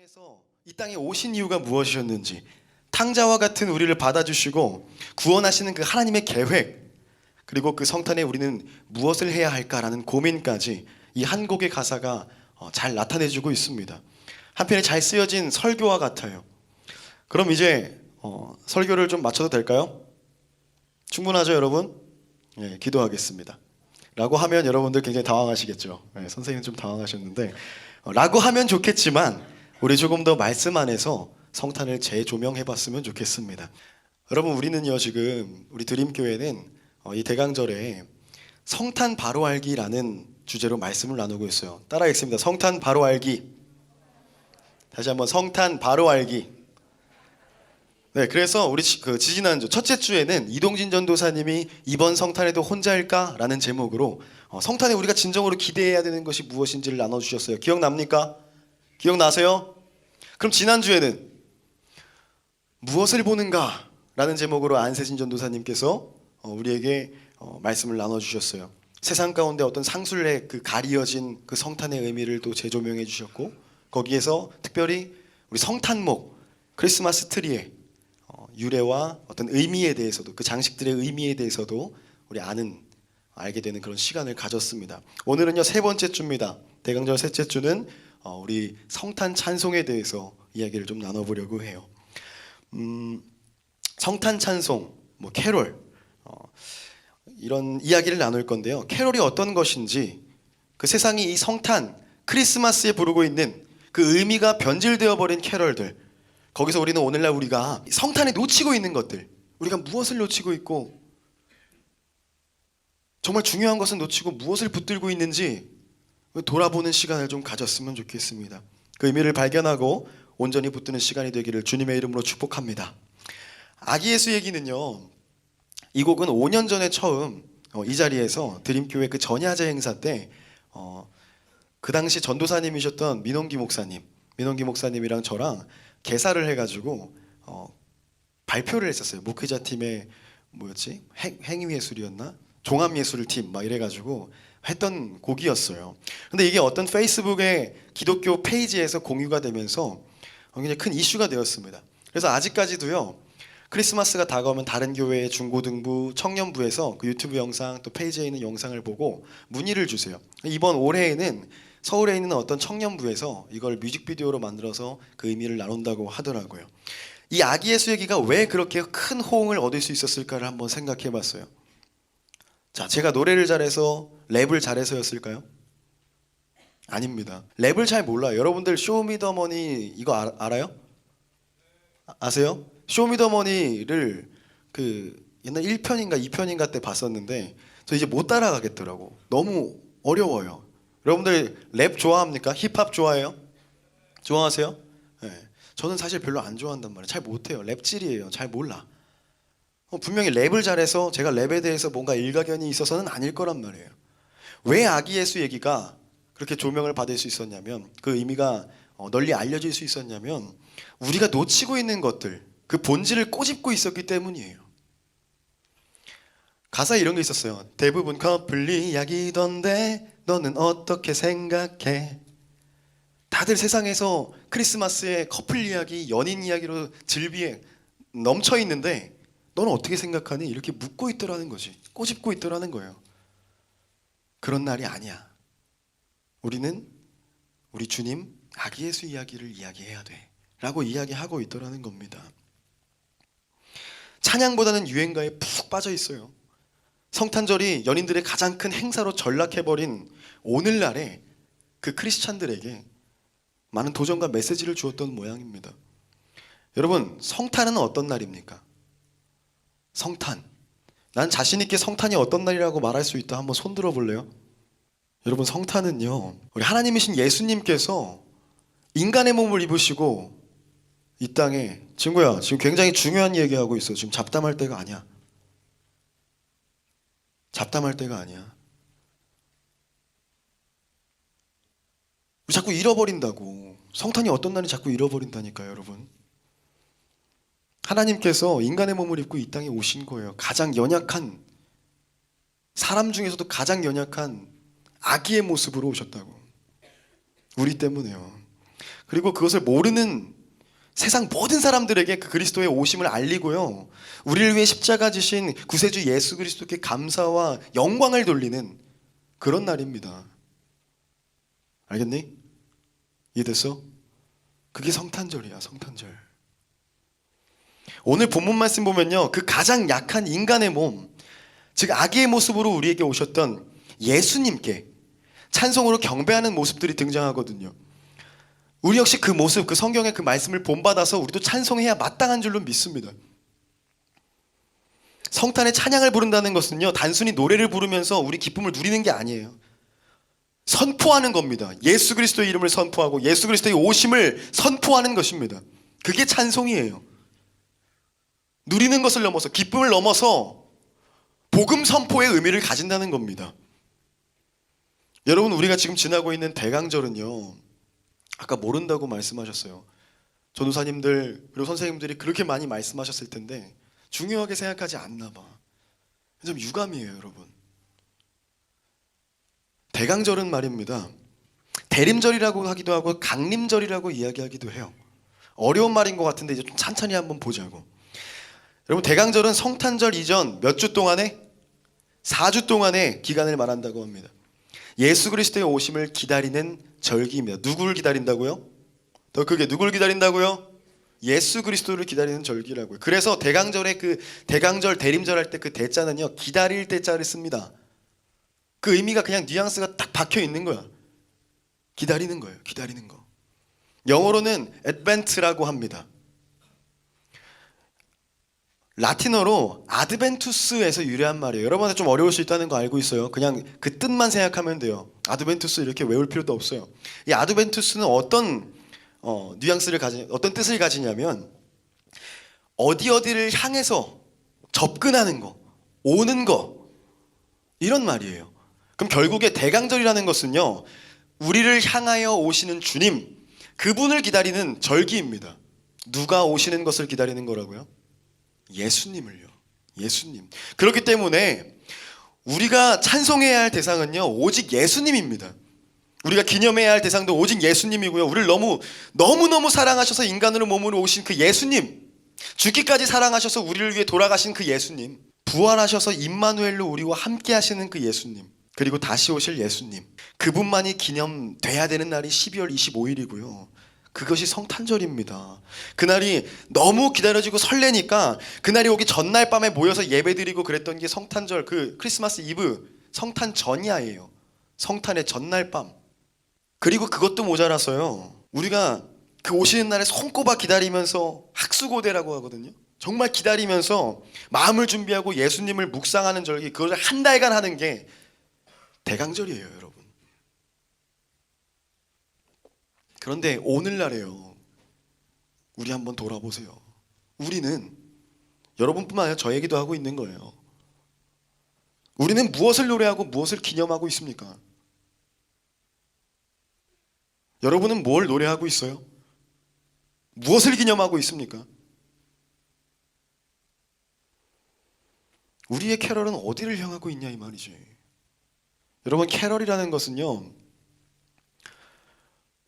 세상에서 이 땅에 오신 이유가 무엇이었는지, 탕자와 같은 우리를 받아주시고 구원하시는 그 하나님의 계획, 그리고 그 성탄에 우리는 무엇을 해야 할까라는 고민까지 이 한 곡의 가사가 잘 나타내주고 있습니다. 한편에 잘 쓰여진 설교와 같아요. 그럼 이제 설교를 좀 마쳐도 될까요? 충분하죠, 여러분? 예, 기도하겠습니다. 라고 하면 여러분들 굉장히 당황하시겠죠. 예, 선생님 좀 당황하셨는데 라고 하면 좋겠지만 우리 조금 더 말씀 안에서 성탄을 재조명해 봤으면 좋겠습니다. 여러분, 우리는요 지금 우리 드림교회는 이 대강절에 성탄 바로 알기라는 주제로 말씀을 나누고 있어요. 따라 읽습니다. 성탄 바로 알기. 다시 한번 성탄 바로 알기. 네, 그래서 우리 지지난주 첫째 주에는 이동진 전도사님이 이번 성탄에도 혼자일까? 라는 제목으로 성탄에 우리가 진정으로 기대해야 되는 것이 무엇인지를 나눠주셨어요. 기억납니까? 기억나세요? 그럼 지난주에는 무엇을 보는가? 라는 제목으로 안세진 전도사님께서 우리에게 말씀을 나눠주셨어요. 세상 가운데 어떤 상술래 그 가리어진 그 성탄의 의미를 또 재조명해 주셨고, 거기에서 특별히 우리 성탄목, 크리스마스 트리의 유래와 어떤 의미에 대해서도, 그 장식들의 의미에 대해서도 우리 알게 되는 그런 시간을 가졌습니다. 오늘은요 세 번째 주입니다. 대강절 셋째 주는 우리 성탄 찬송에 대해서 이야기를 좀 나눠보려고 해요. 성탄 찬송, 뭐 캐롤, 이런 이야기를 나눌 건데요. 캐롤이 어떤 것인지, 그 세상이 이 성탄, 크리스마스에 부르고 있는 그 의미가 변질되어 버린 캐럴들, 거기서 우리는 오늘날 우리가 성탄에 놓치고 있는 것들, 우리가 무엇을 놓치고 있고 정말 중요한 것은 놓치고 무엇을 붙들고 있는지 돌아보는 시간을 좀 가졌으면 좋겠습니다. 그 의미를 발견하고 온전히 붙드는 시간이 되기를 주님의 이름으로 축복합니다. 아기 예수 얘기는요, 이 곡은 5년 전에 처음 이 자리에서 드림교회 그 전야제 행사 때 그 당시 전도사님이셨던 민홍기 목사님이랑 저랑 개사를 해가지고 발표를 했었어요. 목회자 팀의 뭐였지? 행위예술이었나? 종합예술 팀 막 이래가지고 했던 곡이었어요. 근데 이게 어떤 페이스북의 기독교 페이지에서 공유가 되면서 굉장히 큰 이슈가 되었습니다. 그래서 아직까지도요, 크리스마스가 다가오면 다른 교회의 중고등부, 청년부에서 그 유튜브 영상 또 페이지에 있는 영상을 보고 문의를 주세요. 이번 올해에는 서울에 있는 어떤 청년부에서 이걸 뮤직비디오로 만들어서 그 의미를 나눈다고 하더라고요. 이 아기 예수 얘기가 왜 그렇게 큰 호응을 얻을 수 있었을까를 한번 생각해 봤어요. 자, 제가 노래를 잘해서, 랩을 잘해서였을까요? 아닙니다. 랩을 잘 몰라요. 여러분들 쇼미더머니 이거 알아요? 아세요? 쇼미더머니를 그 옛날 1편인가 2편인가 때 봤었는데 저 이제 못 따라가겠더라고. 너무 어려워요. 여러분들 랩 좋아합니까? 힙합 좋아해요? 좋아하세요? 네. 저는 사실 별로 안 좋아한단 말이에요. 잘 못해요. 랩질이에요. 잘 몰라. 분명히 랩을 잘해서 제가 랩에 대해서 뭔가 일가견이 있어서는 아닐 거란 말이에요. 왜 아기 예수 얘기가 그렇게 조명을 받을 수 있었냐면, 그 의미가 널리 알려질 수 있었냐면, 우리가 놓치고 있는 것들, 그 본질을 꼬집고 있었기 때문이에요. 가사에 이런 게 있었어요. 대부분 커플 이야기던데 너는 어떻게 생각해? 다들 세상에서 크리스마스에 커플 이야기, 연인 이야기로 즐비에 넘쳐 있는데 너는 어떻게 생각하니? 이렇게 묻고 있더라는 거지. 꼬집고 있더라는 거예요. 그런 날이 아니야. 우리는 우리 주님 아기 예수 이야기를 이야기해야 돼 라고 이야기하고 있더라는 겁니다. 찬양보다는 유행가에 푹 빠져 있어요. 성탄절이 연인들의 가장 큰 행사로 전락해버린 오늘날에 그 크리스찬들에게 많은 도전과 메시지를 주었던 모양입니다. 여러분, 성탄은 어떤 날입니까? 성탄. 난 자신 있게 성탄이 어떤 날이라고 말할 수 있다. 한번 손 들어 볼래요? 여러분, 성탄은요, 우리 하나님이신 예수님께서 인간의 몸을 입으시고 이 땅에, 친구야, 지금 굉장히 중요한 얘기하고 있어. 지금 잡담할 때가 아니야. 잡담할 때가 아니야. 우리 자꾸 잃어버린다고. 성탄이 어떤 날이 자꾸 잃어버린다니까요, 여러분. 하나님께서 인간의 몸을 입고 이 땅에 오신 거예요. 가장 연약한, 사람 중에서도 가장 연약한 아기의 모습으로 오셨다고. 우리 때문에요. 그리고 그것을 모르는 세상 모든 사람들에게 그 그리스도의 오심을 알리고요, 우리를 위해 십자가 지신 구세주 예수 그리스도께 감사와 영광을 돌리는 그런 날입니다. 알겠니? 이해됐어? 그게 성탄절이야, 성탄절. 오늘 본문 말씀 보면요, 그 가장 약한 인간의 몸, 즉 악의 모습으로 우리에게 오셨던 예수님께 찬송으로 경배하는 모습들이 등장하거든요. 우리 역시 그 모습, 그 성경의 그 말씀을 본받아서 우리도 찬송해야 마땅한 줄로 믿습니다. 성탄의 찬양을 부른다는 것은요, 단순히 노래를 부르면서 우리 기쁨을 누리는 게 아니에요. 선포하는 겁니다. 예수 그리스도의 이름을 선포하고 예수 그리스도의 오심을 선포하는 것입니다. 그게 찬송이에요. 누리는 것을 넘어서, 기쁨을 넘어서 복음 선포의 의미를 가진다는 겁니다. 여러분, 우리가 지금 지나고 있는 대강절은요, 아까 모른다고 말씀하셨어요. 전도사님들 그리고 선생님들이 그렇게 많이 말씀하셨을 텐데 중요하게 생각하지 않나 봐. 좀 유감이에요, 여러분. 대강절은 말입니다, 대림절이라고 하기도 하고 강림절이라고 이야기하기도 해요. 어려운 말인 것 같은데 이제 좀 천천히 한번 보자고. 여러분, 대강절은 성탄절 이전 몇 주 동안에? 4주 동안의 기간을 말한다고 합니다. 예수 그리스도의 오심을 기다리는 절기입니다. 누구를 기다린다고요? 더 크게, 누구를 기다린다고요? 예수 그리스도를 기다리는 절기라고요. 그래서 대강절에 그 대강절, 대림절 할 때 그 대자는요, 기다릴 대자를 씁니다. 그 의미가 그냥 뉘앙스가 딱 박혀 있는 거야. 기다리는 거예요. 기다리는 거. 영어로는 advent라고 합니다. 라틴어로 아드벤투스에서 유래한 말이에요. 여러분한테 좀 어려울 수 있다는 거 알고 있어요. 그냥 그 뜻만 생각하면 돼요. 아드벤투스 이렇게 외울 필요도 없어요. 이 아드벤투스는 어떤 어떤 뜻을 가지냐면 어디를 향해서 접근하는 거, 오는 거, 이런 말이에요. 그럼 결국에 대강절이라는 것은요, 우리를 향하여 오시는 주님, 그분을 기다리는 절기입니다. 누가 오시는 것을 기다리는 거라고요? 예수님을요. 예수님. 그렇기 때문에 우리가 찬송해야 할 대상은요, 오직 예수님입니다. 우리가 기념해야 할 대상도 오직 예수님이고요. 우리를 너무너무 사랑하셔서 인간으로 몸으로 오신 그 예수님, 죽기까지 사랑하셔서 우리를 위해 돌아가신 그 예수님, 부활하셔서 임마누엘로 우리와 함께 하시는 그 예수님, 그리고 다시 오실 예수님, 그분만이 기념돼야 되는 날이 12월 25일이고요 그것이 성탄절입니다. 그날이 너무 기다려지고 설레니까 그날이 오기 전날 밤에 모여서 예배드리고 그랬던 게 성탄절, 그 크리스마스 이브, 성탄 전야예요. 성탄의 전날 밤. 그리고 그것도 모자라서요, 우리가 그 오시는 날에 손꼽아 기다리면서 학수고대라고 하거든요. 정말 기다리면서 마음을 준비하고 예수님을 묵상하는 절기, 그걸 한 달간 하는 게 대강절이에요, 여러분. 그런데 오늘날에요, 우리 한번 돌아보세요. 우리는, 여러분뿐만 아니라 저 얘기도 하고 있는 거예요. 우리는 무엇을 노래하고 무엇을 기념하고 있습니까? 여러분은 뭘 노래하고 있어요? 무엇을 기념하고 있습니까? 우리의 캐럴은 어디를 향하고 있냐 이 말이지. 여러분, 캐럴이라는 것은요,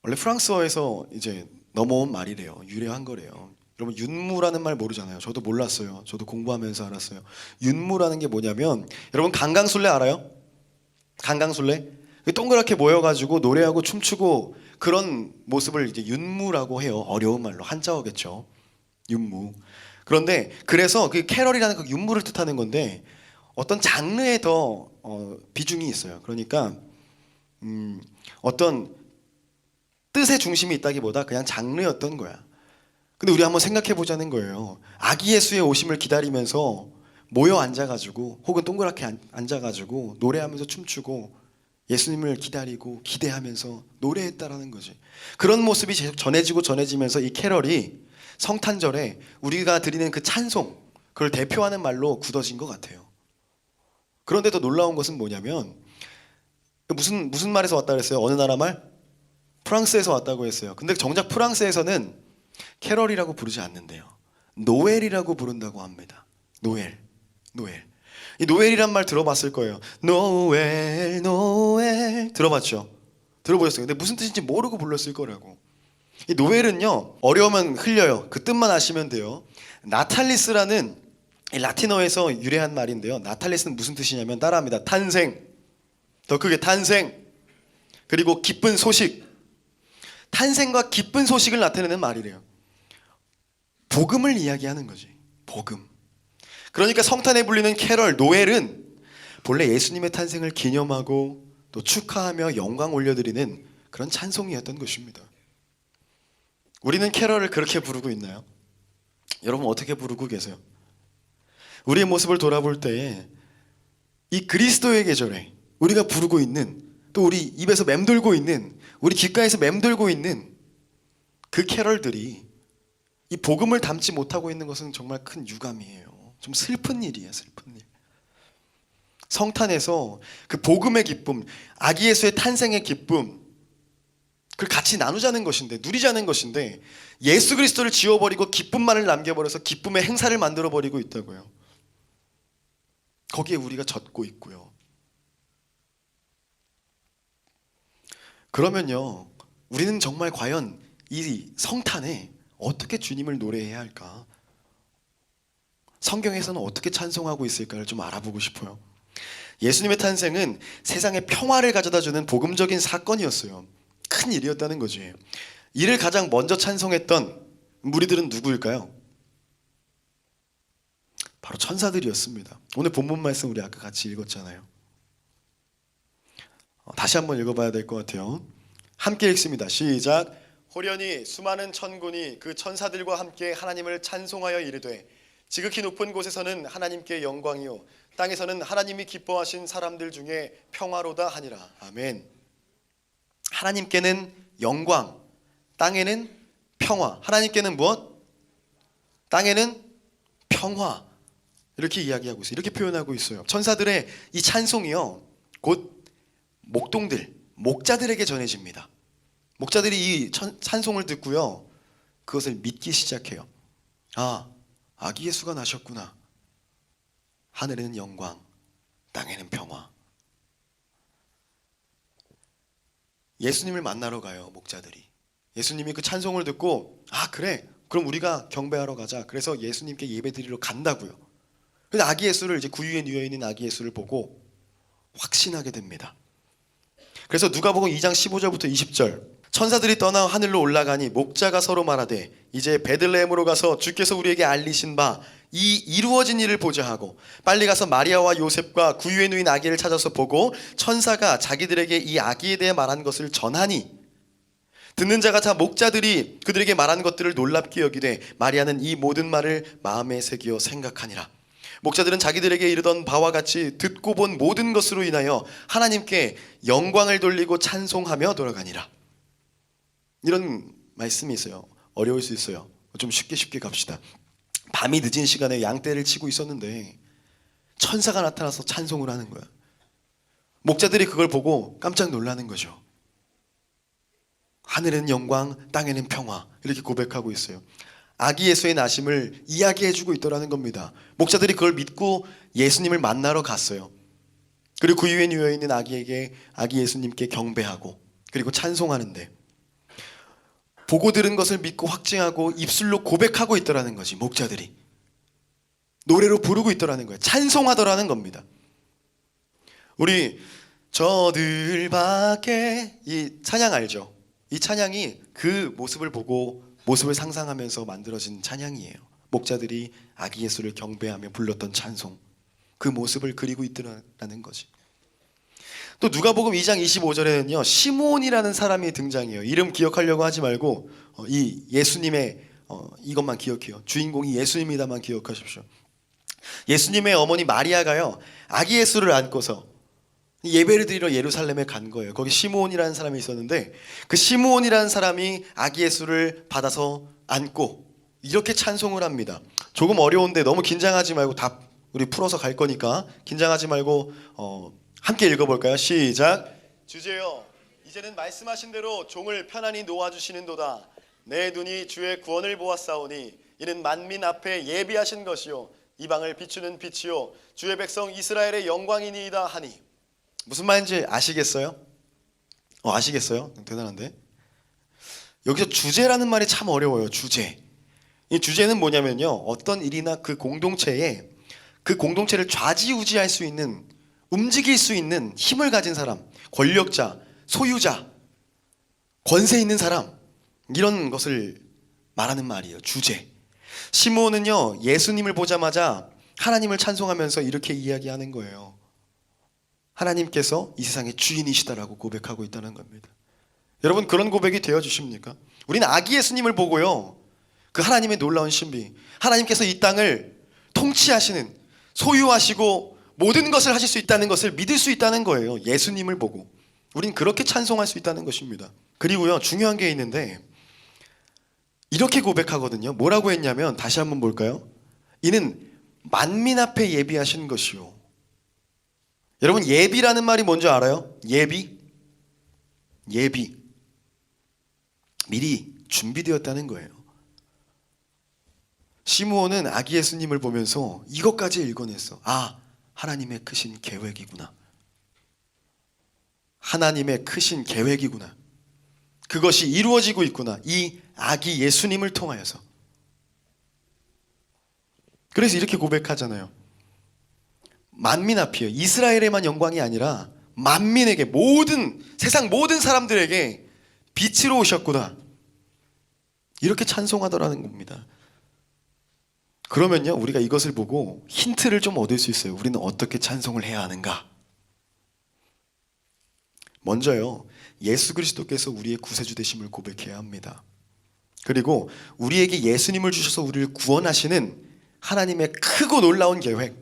원래 프랑스어에서 이제 넘어온 말이래요. 유래한 거래요. 여러분, 윤무라는 말 모르잖아요. 저도 몰랐어요. 저도 공부하면서 알았어요. 윤무라는 게 뭐냐면, 여러분 강강술래 알아요? 강강술래? 동그랗게 모여가지고 노래하고 춤추고 그런 모습을 이제 윤무라고 해요. 어려운 말로, 한자어겠죠. 윤무. 그런데 그래서 그 캐럴이라는 그 윤무를 뜻하는 건데, 어떤 장르에 더 비중이 있어요. 그러니까 어떤 뜻의 중심이 있다기보다 그냥 장르였던 거야. 근데 우리 한번 생각해 보자는 거예요. 아기 예수의 오심을 기다리면서 모여 앉아가지고, 혹은 동그랗게 앉아가지고 노래하면서 춤추고 예수님을 기다리고 기대하면서 노래했다라는 거지. 그런 모습이 계속 전해지면서 이 캐럴이 성탄절에 우리가 드리는 그 찬송, 그걸 대표하는 말로 굳어진 것 같아요. 그런데 더 놀라운 것은 뭐냐면, 무슨 말에서 왔다 그랬어요? 어느 나라 말? 프랑스에서 왔다고 했어요. 근데 정작 프랑스에서는 캐럴이라고 부르지 않는데요, 노엘이라고 부른다고 합니다. 노엘. 이 노엘이란 말 들어봤을 거예요. 노엘 들어봤죠? 들어보셨어요? 근데 무슨 뜻인지 모르고 불렀을 거라고. 이 노엘은요, 어려우면 흘려요. 그 뜻만 아시면 돼요. 나탈리스라는 이 라틴어에서 유래한 말인데요. 나탈리스는 무슨 뜻이냐면 따라합니다. 탄생, 더 크게 탄생, 그리고 기쁜 소식. 탄생과 기쁜 소식을 나타내는 말이래요. 복음을 이야기하는 거지. 복음. 그러니까 성탄에 불리는 캐럴 노엘은 본래 예수님의 탄생을 기념하고 또 축하하며 영광 올려드리는 그런 찬송이었던 것입니다. 우리는 캐럴을 그렇게 부르고 있나요? 여러분 어떻게 부르고 계세요? 우리의 모습을 돌아볼 때에 이 그리스도의 계절에 우리가 부르고 있는, 또 우리 입에서 맴돌고 있는, 우리 귓가에서 맴돌고 있는 그 캐럴들이 이 복음을 담지 못하고 있는 것은 정말 큰 유감이에요. 좀 슬픈 일이에요. 슬픈 일. 성탄에서 그 복음의 기쁨, 아기 예수의 탄생의 기쁨, 그걸 같이 나누자는 것인데, 누리자는 것인데, 예수 그리스도를 지워버리고 기쁨만을 남겨버려서 기쁨의 행사를 만들어버리고 있다고요. 거기에 우리가 젖고 있고요. 그러면요, 우리는 정말 과연 이 성탄에 어떻게 주님을 노래해야 할까? 성경에서는 어떻게 찬송하고 있을까를 좀 알아보고 싶어요. 예수님의 탄생은 세상에 평화를 가져다주는 복음적인 사건이었어요. 큰 일이었다는 거지. 이를 가장 먼저 찬송했던 무리들은 누구일까요? 바로 천사들이었습니다. 오늘 본문 말씀 우리 아까 같이 읽었잖아요. 다시 한번 읽어봐야 될 것 같아요. 함께 읽습니다. 시작. 호련히 수많은 천군이 그 천사들과 함께 하나님을 찬송하여 이르되 지극히 높은 곳에서는 하나님께 영광이요 땅에서는 하나님이 기뻐하신 사람들 중에 평화로다 하니라. 아멘. 하나님께는 영광, 땅에는 평화. 하나님께는 무엇? 땅에는 평화. 이렇게 이야기하고 있어요. 이렇게 표현하고 있어요. 천사들의 이 찬송이요, 곧 목동들, 목자들에게 전해집니다. 목자들이 이 찬송을 듣고요, 그것을 믿기 시작해요. 아, 아기 예수가 나셨구나. 하늘에는 영광, 땅에는 평화. 예수님을 만나러 가요, 목자들이. 예수님이 그 찬송을 듣고, 아 그래, 그럼 우리가 경배하러 가자. 그래서 예수님께 예배드리러 간다고요. 그래서 아기 예수를, 이제 구유에 누워 있는 아기 예수를 보고 확신하게 됩니다. 그래서 누가복음 2장 15절부터 20절. 천사들이 떠나 하늘로 올라가니 목자가 서로 말하되 이제 베들레헴으로 가서 주께서 우리에게 알리신 바 이 이루어진 일을 보자 하고 빨리 가서 마리아와 요셉과 구유에 누인 아기를 찾아서 보고 천사가 자기들에게 이 아기에 대해 말한 것을 전하니 듣는 자가 다 목자들이 그들에게 말한 것들을 놀랍게 여기되 마리아는 이 모든 말을 마음에 새기어 생각하니라. 목자들은 자기들에게 이르던 바와 같이 듣고 본 모든 것으로 인하여 하나님께 영광을 돌리고 찬송하며 돌아가니라. 이런 말씀이 있어요. 어려울 수 있어요. 좀 쉽게 갑시다. 밤이 늦은 시간에 양떼를 치고 있었는데 천사가 나타나서 찬송을 하는 거야. 목자들이 그걸 보고 깜짝 놀라는 거죠. 하늘에는 영광, 땅에는 평화, 이렇게 고백하고 있어요. 아기 예수의 나심을 이야기해주고 있더라는 겁니다. 목자들이 그걸 믿고 예수님을 만나러 갔어요. 그리고 그 위에 누워있는 아기 예수님께 경배하고 그리고 찬송하는데, 보고 들은 것을 믿고 확증하고 입술로 고백하고 있더라는 거지. 목자들이 노래로 부르고 있더라는 거예요. 찬송하더라는 겁니다. 우리 저들 밖에, 이 찬양 알죠? 이 찬양이 그 모습을 보고 모습을 상상하면서 만들어진 찬양이에요. 목자들이 아기 예수를 경배하며 불렀던 찬송, 그 모습을 그리고 있더라는 거지. 또 누가복음 2장 25절에는요 시므온이라는 사람이 등장해요. 이름 기억하려고 하지 말고 이 예수님의 이것만 기억해요. 주인공이 예수님이다만 기억하십시오. 예수님의 어머니 마리아가요 아기 예수를 안고서 예배를 드리러 예루살렘에 간 거예요. 거기 시므온이라는 사람이 있었는데 그 시므온이라는 사람이 아기 예수를 받아서 안고 이렇게 찬송을 합니다. 조금 어려운데 너무 긴장하지 말고 다 우리 풀어서 갈 거니까 긴장하지 말고 함께 읽어볼까요? 시작. 주제여 이제는 말씀하신 대로 종을 편안히 놓아주시는도다. 내 눈이 주의 구원을 보았사오니 이는 만민 앞에 예비하신 것이요 이방을 비추는 빛이요 주의 백성 이스라엘의 영광이니이다 하니. 무슨 말인지 아시겠어요? 아시겠어요? 대단한데. 여기서 주제라는 말이 참 어려워요. 주제. 이 주제는 뭐냐면요, 어떤 일이나 그 공동체에 그 공동체를 좌지우지할 수 있는, 움직일 수 있는 힘을 가진 사람, 권력자, 소유자, 권세 있는 사람, 이런 것을 말하는 말이에요. 주제. 시므온은요, 예수님을 보자마자 하나님을 찬송하면서 이렇게 이야기하는 거예요. 하나님께서 이 세상의 주인이시다라고 고백하고 있다는 겁니다. 여러분, 그런 고백이 되어주십니까? 우리는 아기 예수님을 보고요, 그 하나님의 놀라운 신비, 하나님께서 이 땅을 통치하시는, 소유하시고 모든 것을 하실 수 있다는 것을 믿을 수 있다는 거예요. 예수님을 보고 우린 그렇게 찬송할 수 있다는 것입니다. 그리고요, 중요한 게 있는데 이렇게 고백하거든요. 뭐라고 했냐면, 다시 한번 볼까요? 이는 만민 앞에 예비하신 것이요. 여러분, 예비라는 말이 뭔지 알아요? 예비? 예비. 미리 준비되었다는 거예요. 시므온은 아기 예수님을 보면서 이것까지 읽어냈어. 아, 하나님의 크신 계획이구나. 하나님의 크신 계획이구나. 그것이 이루어지고 있구나. 이 아기 예수님을 통하여서. 그래서 이렇게 고백하잖아요. 만민 앞이에요. 이스라엘에만 영광이 아니라 만민에게, 모든 세상 모든 사람들에게 빛으로 오셨구나. 이렇게 찬송하더라는 겁니다. 그러면요, 우리가 이것을 보고 힌트를 좀 얻을 수 있어요. 우리는 어떻게 찬송을 해야 하는가? 먼저요, 예수 그리스도께서 우리의 구세주 되심을 고백해야 합니다. 그리고 우리에게 예수님을 주셔서 우리를 구원하시는 하나님의 크고 놀라운 계획,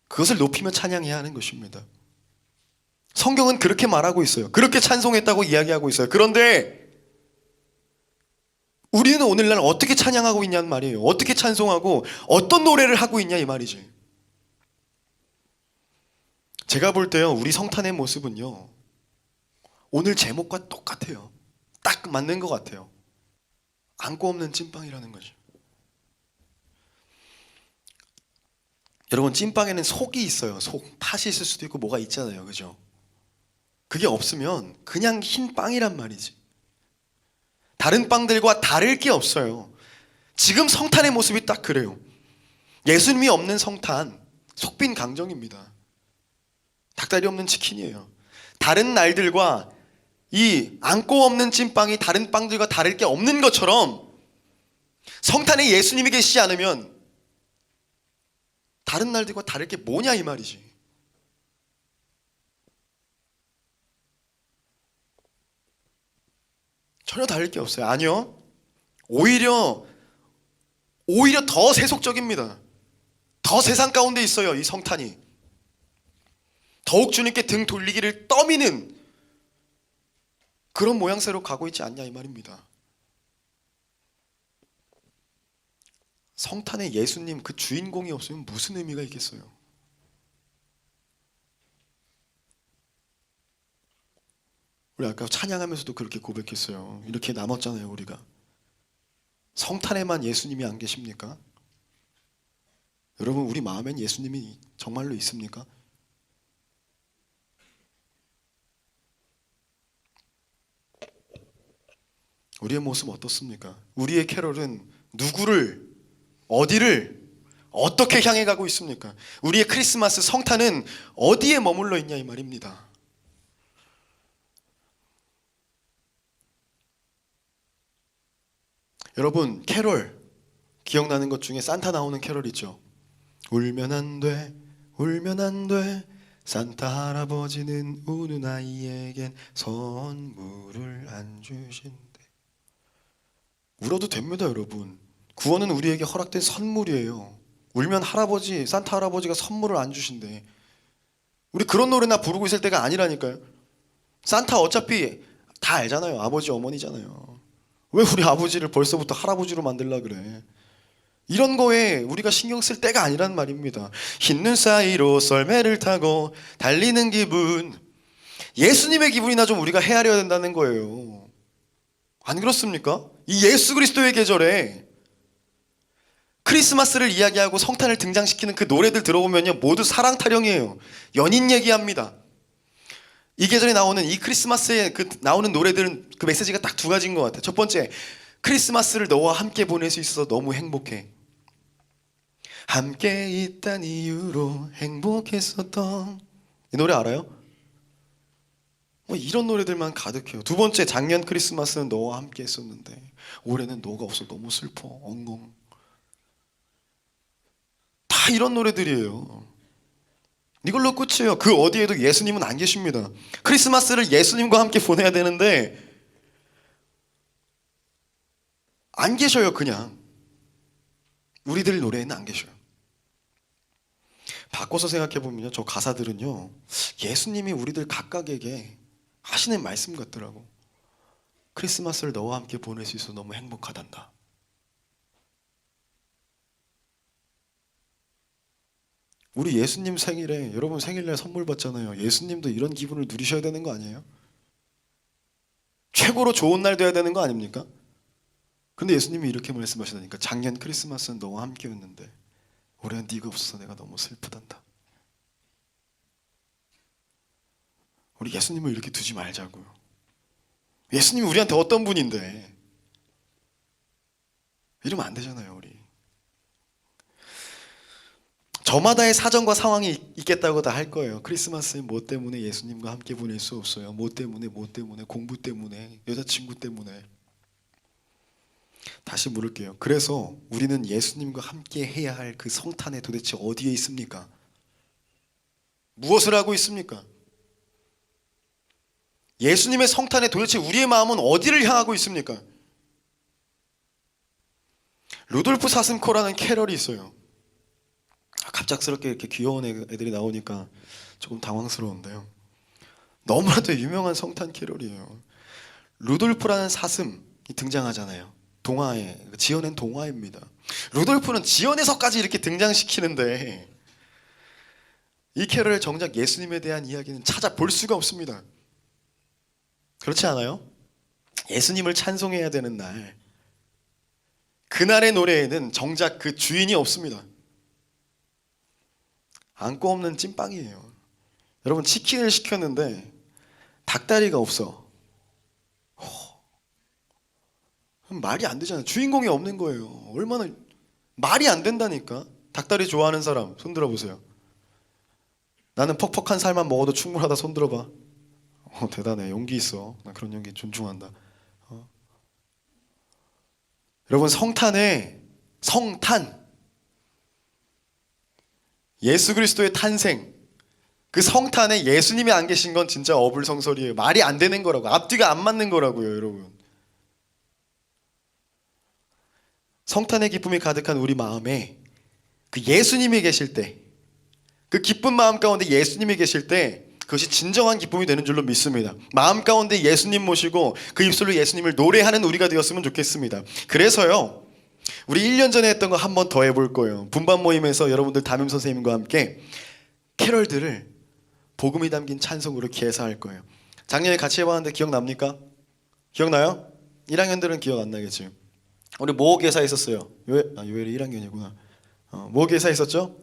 그것을 높이며 찬양해야 하는 것입니다. 성경은 그렇게 말하고 있어요. 그렇게 찬송했다고 이야기하고 있어요. 그런데 우리는 오늘날 어떻게 찬양하고 있냐는 말이에요. 어떻게 찬송하고 어떤 노래를 하고 있냐 이 말이지. 제가 볼 때요, 우리 성탄의 모습은요, 오늘 제목과 똑같아요. 딱 맞는 것 같아요. 안고 없는 찐빵이라는 거죠. 여러분, 찐빵에는 속이 있어요. 속, 팥이 있을 수도 있고 뭐가 있잖아요. 그죠? 그게 없으면 그냥 흰 빵이란 말이지. 다른 빵들과 다를 게 없어요. 지금 성탄의 모습이 딱 그래요. 예수님이 없는 성탄, 속빈 강정입니다. 닭다리 없는 치킨이에요. 다른 날들과 이 안고 없는 찐빵이 다른 빵들과 다를 게 없는 것처럼 성탄에 예수님이 계시지 않으면 다른 날들과 다를 게 뭐냐 이 말이지. 전혀 다를 게 없어요. 아니요, 오히려 더 세속적입니다. 더 세상 가운데 있어요. 이 성탄이 더욱 주님께 등 돌리기를 떠미는 그런 모양새로 가고 있지 않냐 이 말입니다. 성탄에 예수님 그 주인공이 없으면 무슨 의미가 있겠어요? 우리 아까 찬양하면서도 그렇게 고백했어요. 이렇게 남았잖아요. 우리가 성탄에만 예수님이 안 계십니까? 여러분, 우리 마음엔 예수님이 정말로 있습니까? 우리의 모습 어떻습니까? 우리의 캐럴은 누구를, 어디를, 어떻게 향해 가고 있습니까? 우리의 크리스마스 성탄은 어디에 머물러 있냐 이 말입니다. 여러분, 캐럴 기억나는 것 중에 산타 나오는 캐럴 있죠. 울면 안 돼, 울면 안 돼, 산타 할아버지는 우는 아이에겐 선물을 안 주신대. 울어도 됩니다. 여러분, 구원은 우리에게 허락된 선물이에요. 울면 할아버지, 산타 할아버지가 선물을 안 주신대. 우리 그런 노래나 부르고 있을 때가 아니라니까요. 산타 어차피 다 알잖아요. 아버지 어머니잖아요. 왜 우리 아버지를 벌써부터 할아버지로 만들라 그래? 이런 거에 우리가 신경 쓸 때가 아니란 말입니다. 흰 눈 사이로 썰매를 타고 달리는 기분, 예수님의 기분이나 좀 우리가 헤아려야 된다는 거예요. 안 그렇습니까? 이 예수 그리스도의 계절에 크리스마스를 이야기하고 성탄을 등장시키는 그 노래들 들어보면요, 모두 사랑 타령이에요. 연인 얘기합니다. 이 계절에 나오는 이 크리스마스에 나오는 노래들은 그 메시지가 딱 두 가지인 것 같아요. 첫 번째, 크리스마스를 너와 함께 보낼 수 있어서 너무 행복해. 함께 있단 이유로 행복했었던, 이 노래 알아요? 이런 노래들만 가득해요. 두 번째, 작년 크리스마스는 너와 함께 했었는데 올해는 너가 없어 너무 슬퍼 엉엉. 다 이런 노래들이에요. 이걸로 끝이에요. 그 어디에도 예수님은 안 계십니다. 크리스마스를 예수님과 함께 보내야 되는데 안 계셔요. 그냥 우리들 노래에는 안 계셔요. 바꿔서 생각해보면요, 저 가사들은요, 예수님이 우리들 각각에게 하시는 말씀 같더라고. 크리스마스를 너와 함께 보낼 수 있어서 너무 행복하단다. 우리 예수님 생일에, 여러분 생일날 선물 받잖아요. 예수님도 이런 기분을 누리셔야 되는 거 아니에요? 최고로 좋은 날 돼야 되는 거 아닙니까? 근데 예수님이 이렇게 말씀하시다니까. 작년 크리스마스는 너와 함께였는데 올해는 네가 없어서 내가 너무 슬프단다. 우리 예수님을 이렇게 두지 말자고요. 예수님이 우리한테 어떤 분인데 이러면 안 되잖아요. 우리 저마다의 사정과 상황이 있겠다고 다 할 거예요. 크리스마스에 뭐 때문에 예수님과 함께 보낼 수 없어요. 뭐 때문에 공부 때문에 여자친구 때문에. 다시 물을게요. 그래서 우리는 예수님과 함께 해야 할 그 성탄에 도대체 어디에 있습니까? 무엇을 하고 있습니까? 예수님의 성탄에 도대체 우리의 마음은 어디를 향하고 있습니까? 루돌프 사슴코라는 캐럴이 있어요. 갑작스럽게 이렇게 귀여운 애들이 나오니까 조금 당황스러운데요. 너무나도 유명한 성탄 캐럴이에요. 루돌프라는 사슴이 등장하잖아요. 동화에, 지어낸 동화입니다. 루돌프는 지어내서까지 이렇게 등장시키는데 이 캐럴의 정작 예수님에 대한 이야기는 찾아볼 수가 없습니다. 그렇지 않아요? 예수님을 찬송해야 되는 날, 그날의 노래에는 정작 그 주인이 없습니다. 안고 없는 찐빵이에요. 여러분, 치킨을 시켰는데 닭다리가 없어. 말이 안 되잖아요. 주인공이 없는 거예요. 얼마나 말이 안 된다니까. 닭다리 좋아하는 사람 손 들어보세요. 나는 퍽퍽한 살만 먹어도 충분하다. 손 들어봐. 대단해. 용기 있어. 나 그런 용기 존중한다. 여러분, 성탄, 예수 그리스도의 탄생, 그 성탄에 예수님이 안 계신 건 진짜 어불성설이에요. 말이 안 되는 거라고. 앞뒤가 안 맞는 거라고요. 여러분, 성탄의 기쁨이 가득한 우리 마음에 그 예수님이 계실 때, 그 기쁜 마음 가운데 예수님이 계실 때, 그것이 진정한 기쁨이 되는 줄로 믿습니다. 마음 가운데 예수님 모시고 그 입술로 예수님을 노래하는 우리가 되었으면 좋겠습니다. 그래서요, 우리 1년 전에 했던 거 한 번 더 해볼 거예요. 분반 모임에서 여러분들 담임 선생님과 함께 캐럴들을 복음이 담긴 찬송으로 개사할 거예요. 작년에 같이 해봤는데 기억납니까? 기억나요? 1학년들은 기억 안 나겠지. 우리 뭐 개사했었어요? 요엘이 1학년이구나. 뭐 개사했었죠?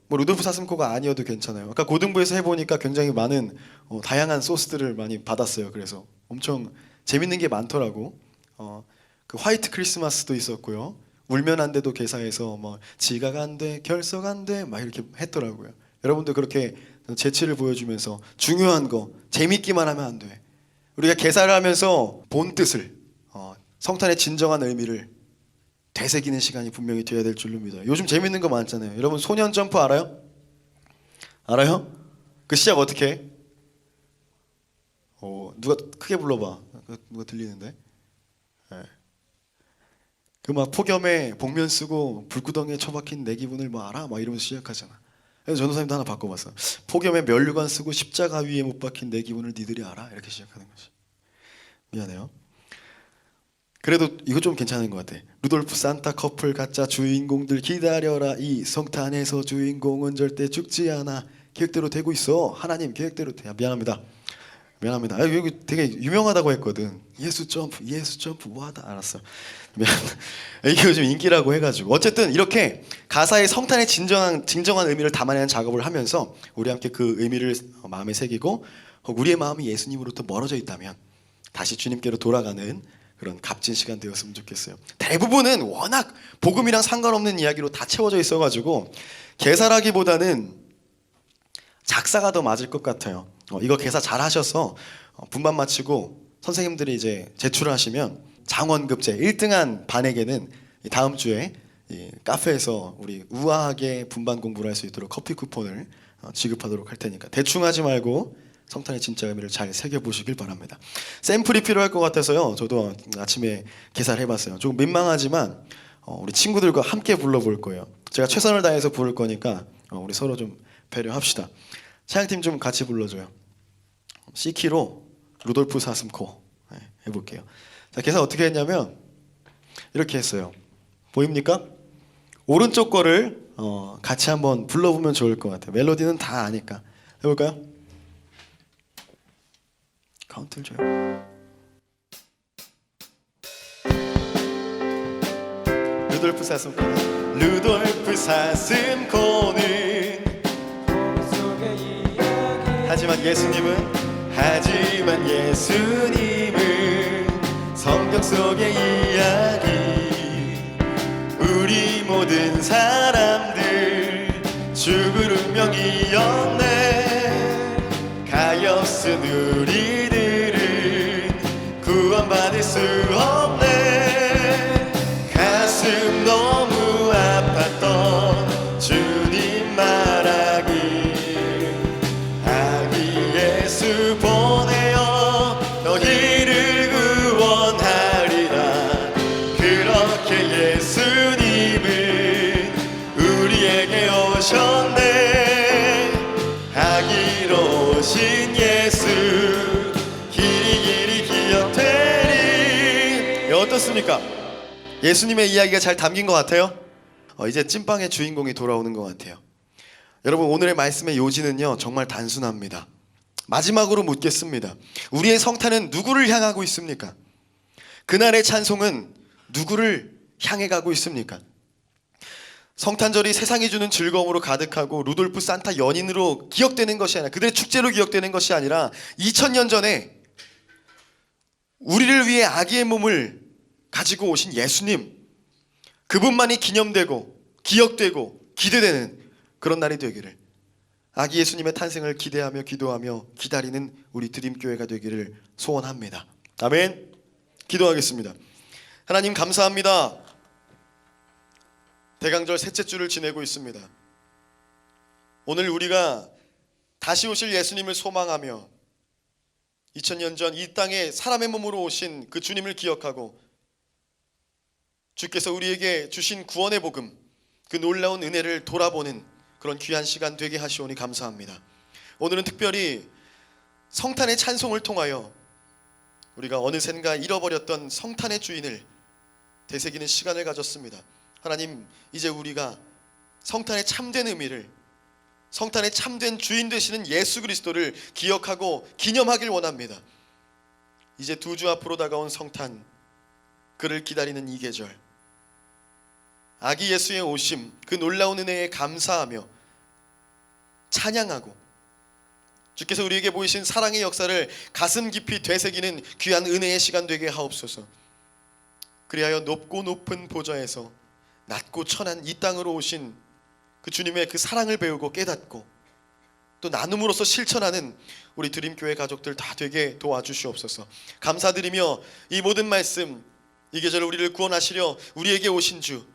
뭐 루돌프 사슴코가 아니어도 괜찮아요. 아까 고등부에서 해보니까 굉장히 많은 다양한 소스들을 많이 받았어요. 그래서 엄청 재밌는 게 많더라고. 그 화이트 크리스마스도 있었고요. 울면 안 돼도 개사해서 뭐 지각 안 돼, 결석 안 돼, 막 이렇게 했더라고요. 여러분들 그렇게 재치를 보여주면서 중요한 거 재밌기만 하면 안 돼. 우리가 개사를 하면서 본 뜻을, 성탄의 진정한 의미를 되새기는 시간이 분명히 돼야 될 줄로 믿어요. 요즘 재밌는 거 많잖아요. 여러분, 소년 점프 알아요? 알아요? 그 시작 어떻게 해? 누가 크게 불러봐. 누가 들리는데? 네. 그 막 폭염에 복면 쓰고 불구덩이에 처박힌 내 기분을 뭐 알아? 막 이러면서 시작하잖아. 그래서 전도사님도 하나 바꿔봤어. 폭염에 면류관 쓰고 십자가 위에 못 박힌 내 기분을 니들이 알아? 이렇게 시작하는 거지. 미안해요. 그래도 이거 좀 괜찮은 것 같아. 루돌프 산타 커플 가짜 주인공들 기다려라. 이 성탄에서 주인공은 절대 죽지 않아. 계획대로 되고 있어. 하나님 계획대로 돼. 미안합니다. 여기 되게 유명하다고 했거든. 예수 점프 와다. 알았어. 미안. 이게 요즘 인기라고 해가지고. 어쨌든 이렇게 가사의 성탄의 진정한 의미를 담아내는 작업을 하면서 우리 함께 그 의미를 마음에 새기고 혹 우리의 마음이 예수님으로부터 멀어져 있다면 다시 주님께로 돌아가는 그런 값진 시간 되었으면 좋겠어요. 대부분은 워낙 복음이랑 상관없는 이야기로 다 채워져 있어가지고 개사라기보다는 작사가 더 맞을 것 같아요. 이거 개사 잘 하셔서 분반 마치고 선생님들이 이제 제출하시면 장원급제 1등한 반에게는 다음 주에 이 카페에서 우리 우아하게 분반 공부를 할 수 있도록 커피 쿠폰을 지급하도록 할 테니까 대충 하지 말고 성탄의 진짜 의미를 잘 새겨보시길 바랍니다. 샘플이 필요할 것 같아서요. 저도 아침에 개사를 해봤어요. 조금 민망하지만 우리 친구들과 함께 불러볼 거예요. 제가 최선을 다해서 부를 거니까 우리 서로 좀 배려합시다. 찬양팀 좀 같이 불러줘요. C키로 루돌프 사슴코 해볼게요. 자, 개사 어떻게 했냐면 이렇게 했어요. 보입니까? 오른쪽 거를 같이 한번 불러보면 좋을 것 같아요. 멜로디는 다 아니까. 해볼까요? 카운트를 줘요. 루돌프 사슴코는 루돌프 사슴코는 하지만 예수님은 성경 속의 이야기 우리 모든 사람들 죽을 운명이었네 가엾은 우리들은 구원받을 수 없네 가슴 너무 아팠던 주님 말하기 아기 예수 보내어 너희를 구원하리라 그렇게 예수님은 우리에게 오셨네 아기로 오신 예수 길이 기억되리. 어떻습니까? 예수님의 이야기가 잘 담긴 것 같아요? 이제 찐빵의 주인공이 돌아오는 것 같아요. 여러분 오늘의 말씀의 요지는요 정말 단순합니다. 마지막으로 묻겠습니다. 우리의 성탄은 누구를 향하고 있습니까? 그날의 찬송은 누구를 향해 가고 있습니까? 성탄절이 세상이 주는 즐거움으로 가득하고 루돌프 산타 연인으로 기억되는 것이 아니라 그들의 축제로 기억되는 것이 아니라 2000년 전에 우리를 위해 아기의 몸을 가지고 오신 예수님 그분만이 기념되고 기억되고 기대되는 그런 날이 되기를 아기 예수님의 탄생을 기대하며 기도하며 기다리는 우리 드림교회가 되기를 소원합니다. 아멘. 기도하겠습니다. 하나님 감사합니다. 대강절 셋째 주를 지내고 있습니다. 오늘 우리가 다시 오실 예수님을 소망하며 2000년 전 이 땅에 사람의 몸으로 오신 그 주님을 기억하고 주께서 우리에게 주신 구원의 복음 그 놀라운 은혜를 돌아보는 그런 귀한 시간 되게 하시오니 감사합니다. 오늘은 특별히 성탄의 찬송을 통하여 우리가 어느샌가 잃어버렸던 성탄의 주인을 되새기는 시간을 가졌습니다. 하나님 이제 우리가 성탄의 참된 의미를 성탄의 참된 주인 되시는 예수 그리스도를 기억하고 기념하길 원합니다. 이제 두 주 앞으로 다가온 성탄 그를 기다리는 이 계절 아기 예수의 오심 그 놀라운 은혜에 감사하며 찬양하고 주께서 우리에게 보이신 사랑의 역사를 가슴 깊이 되새기는 귀한 은혜의 시간 되게 하옵소서. 그리하여 높고 높은 보좌에서 낮고 천한 이 땅으로 오신 그 주님의 그 사랑을 배우고 깨닫고 또 나눔으로써 실천하는 우리 드림교회 가족들 다 되게 도와주시옵소서. 감사드리며 이 모든 말씀 이 계절 우리를 구원하시려 우리에게 오신 주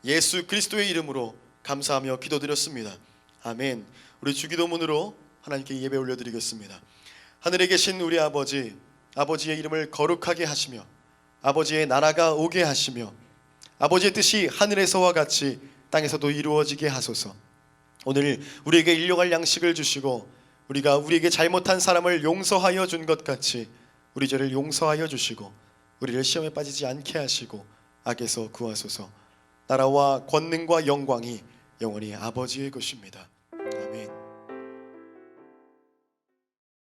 예수 그리스도의 이름으로 감사하며 기도드렸습니다. 아멘. 우리 주기도문으로 하나님께 예배 올려드리겠습니다. 하늘에 계신 우리 아버지, 아버지의 이름을 거룩하게 하시며 아버지의 나라가 오게 하시며 아버지의 뜻이 하늘에서와 같이 땅에서도 이루어지게 하소서. 오늘 우리에게 일용할 양식을 주시고 우리가 우리에게 잘못한 사람을 용서하여 준 것 같이 우리 죄를 용서하여 주시고 우리를 시험에 빠지지 않게 하시고 악에서 구하소서. 나라와 권능과 영광이 영원히 아버지의 것입니다.